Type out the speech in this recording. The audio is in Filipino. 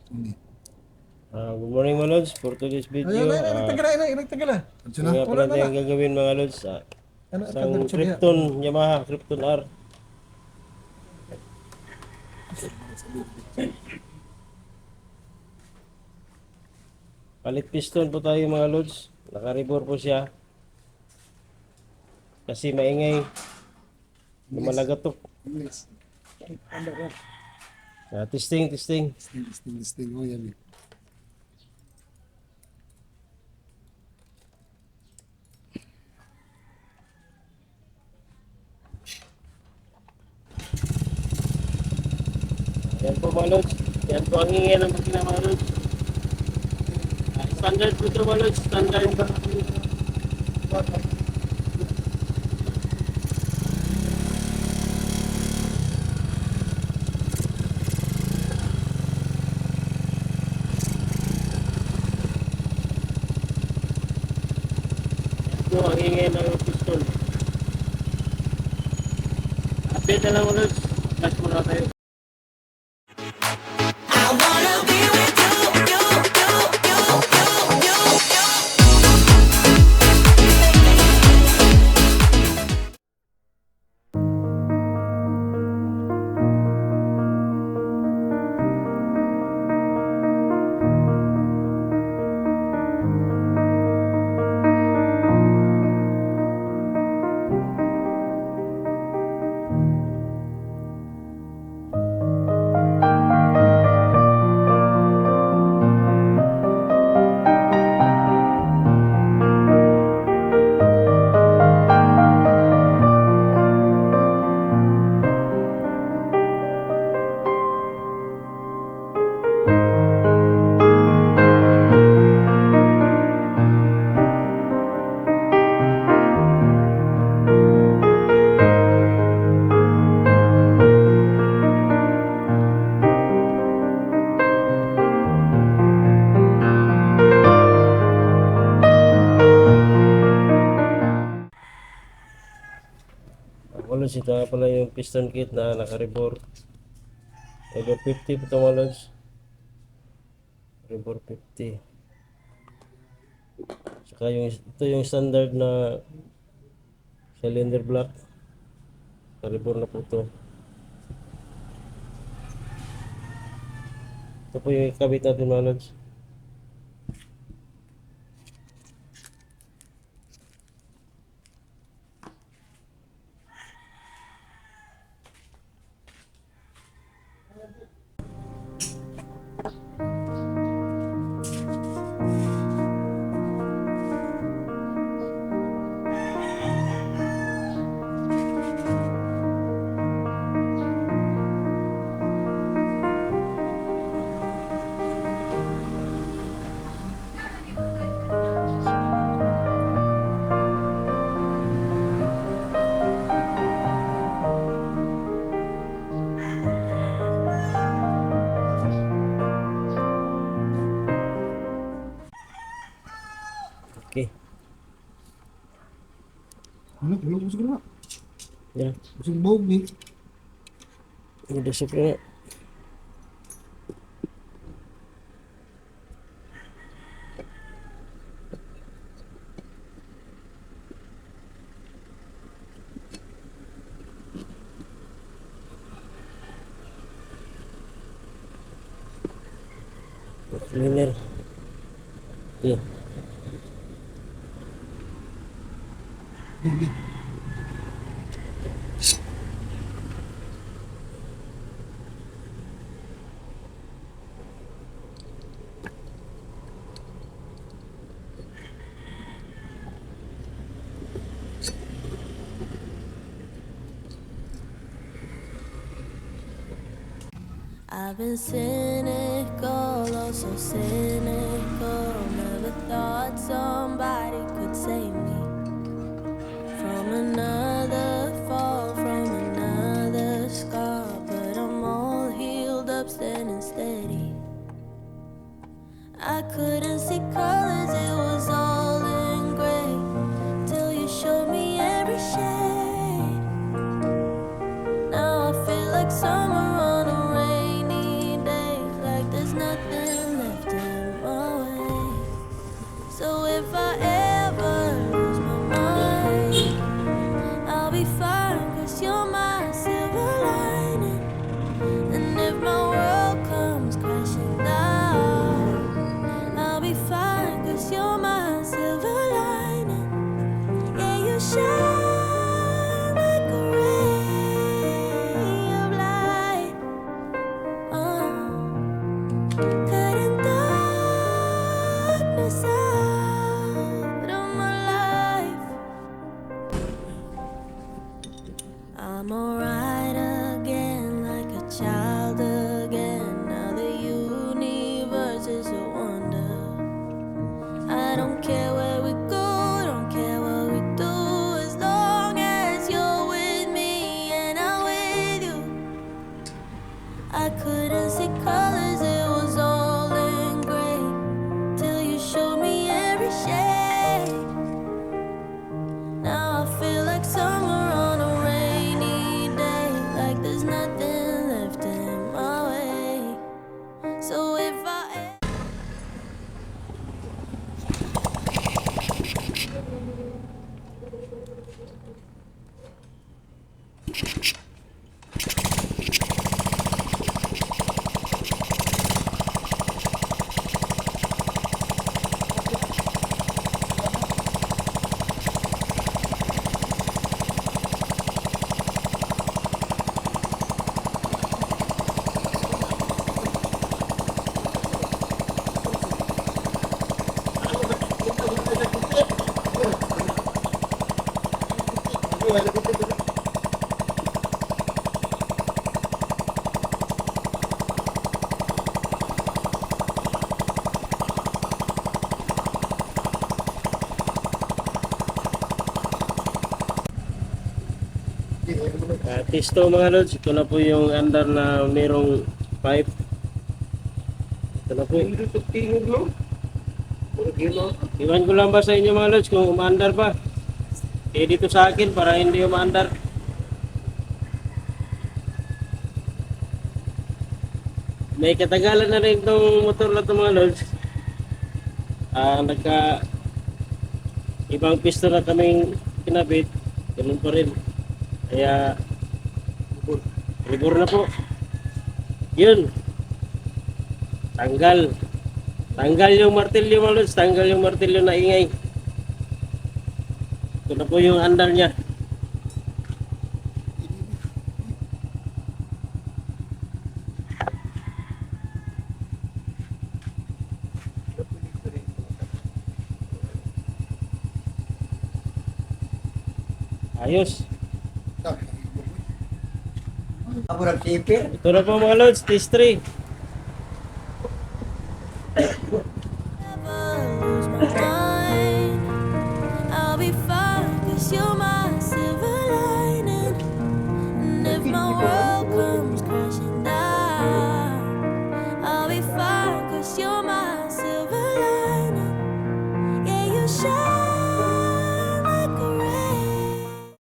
Hindi. Good morning mga lods, for today's Ayun, video, ayun, nagtagala, nagtagala. yung nga Wala pala na na. tayong gagawin mga lods, Ano, isang tagdiretso diha. Krypton, Yamaha Krypton R. Palit piston po tayo mga lods, naka-rebore po siya, kasi maingay, lumalagatok. Yes. Ano yan? Testing. Sting. Oh, yan. Yan po mga lods, yan po ang hingi ng makina mga lods. Standard po ito mga lods, standard. Yan po ang hingi ng piston. Update na lang mga lods, flash muna tayo. I wanna be with you. Mga lods, ito nga pala yung piston kit na naka-rebore. Rebore 50 po ito mga lods. Rebore 50. Saka ito yung standard na cylinder block. Naka-rebore na po ito. Ito po yung ikabit natin mga lods. Okay. Ano, busog na. Yan. Busog bawag ni. Idusok na. Cleaner. Okay. I've been cynical, oh so cynical. Never thought somebody could save me from another fall, from another scar. But I'm all healed up, standing steady. I couldn't see colors, it was all in gray, till you showed me every shade. Now I feel like summer on a rainy day, like there's nothing cutting darkness out of my life. I'm alright again, like a child again. Now the universe is a wonder. I don't care where we go, don't care what we do, as long as you're with me and I'm with you. I couldn't see colors, it was all in gray, till you showed me every shade. Now I feel like summer on a rainy day, like there's nothing left in my way. So if I Tisto mga lods, ito na po yung andar na merong pipe. Ito na po. Iwan ko lang ba sa inyo mga lods kung umaandar ba? Eh dito sa akin para hindi umaandar. May katagalan na rin itong motor na ito mga lods. Nagka ibang piston na kaming kinabit. Ganun pa rin. Kaya libur na po. Yun. Tanggal. Tanggal yung martilyo mga lods. Tanggal yung martilyo na ingay. Ito na po yung andar niya. Ayos. Ako nag-tipir. Ito na po mga lods. Test 3. ever lose my mind.